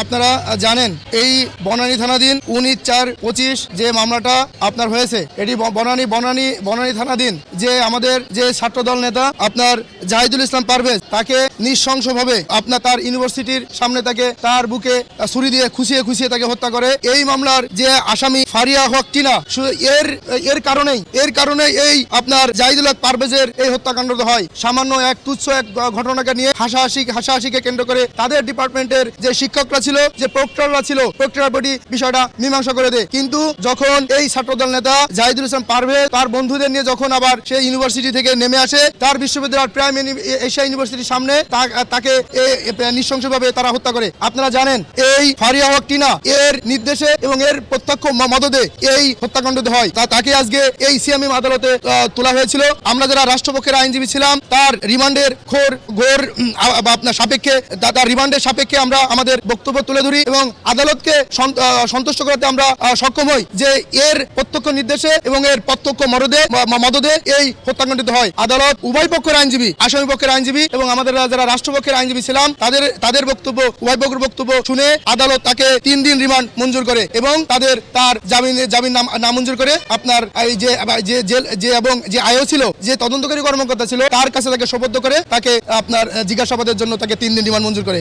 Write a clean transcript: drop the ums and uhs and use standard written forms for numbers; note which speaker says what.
Speaker 1: আপনারা জানেন এই বনানী থানাধীন 19/4/25 যে মামলাটা আপনার হয়েছে, এটি বনানী থানাধীন যে আমাদের যে ছাত্রদল নেতা আপনার জাহিদুল ইসলাম পারভেজ, তাকে নৃশংসভাবে আপনার তার ইউনিভার্সিটির সামনে তাকে তার বুকে ছুরি দিয়ে খুঁচিয়ে তাকে হত্যা করে। এই মামলার যে আসামি ফারিয়া হক টিনা, এর কারণে এই আপনার জাহিদুল হক পারভেজের এই হত্যাকাণ্ড হয়। সামান্য এক তুচ্ছ এক ঘটনাকে নিয়ে হাসাহাসিকে কেন্দ্র করে তাদের ডিপার্টমেন্টের যে শিক্ষকরা ছিল, যে প্রক্টররা ছিল, প্রক্টরের প্রতি বিষয়টা মীমাংসা করে দেয়। কিন্তু যখন এই ছাত্রদল নেতা জাহিদুল ইসলাম পারভেজ তার বন্ধুদের নিয়ে যখন আবার সেই ইউনিভার্সিটি থেকে নেমে আসে, তার বিশ্ববিদ্যালয় প্রাইম এশিয়া ইউনিভার্সিটির সামনে তাকে নৃশংসভাবে তারা হত্যা করে। আপনারা জানেন এই ফারিয়া হক টিনা এর নির্দেশে এবং এর প্রত্যক্ষ মদদে এই হত্যাকাণ্ড হয়। তাকে আজকে এই সিএমএম আদালতে তোলা হয়েছিল। আমরা যারা রাষ্ট্রপক্ষের আইনজীবী ছিলাম, তার রিমান্ডের আপনার সাপেক্ষে তার রিমান্ডের সাপেক্ষে আমরা আমাদের বক্তব্য তুলে ধরি এবং আদালতকে সন্তুষ্ট করতে আমরা সক্ষম হই যে এর প্রত্যক্ষ নির্দেশে এবং এর প্রত্যক্ষ মদদে এই হত্যাকাণ্ড হয়। আদালত উভয় পক্ষের আইনজীবী, আসামি পক্ষের আইনজীবী এবং আমাদের যারা রাষ্ট্রপক্ষের আইনজীবী ছিলাম তাদের বক্তব্য, উভয় পক্ষের বক্তব্য শুনে আদালত তাকে 3 দিন রিমান্ড মঞ্জুর করে এবং তার জামিন নামঞ্জুর করে আপনার এই যে এবং যে আয়ও ছিল, যে তদন্তকারী কর্মকর্তা ছিল, তার কাছে তাকে সোপর্দ করে তাকে আপনার জিজ্ঞাসাবাদের জন্য তাকে 3 দিন রিমান্ড মঞ্জুর করে।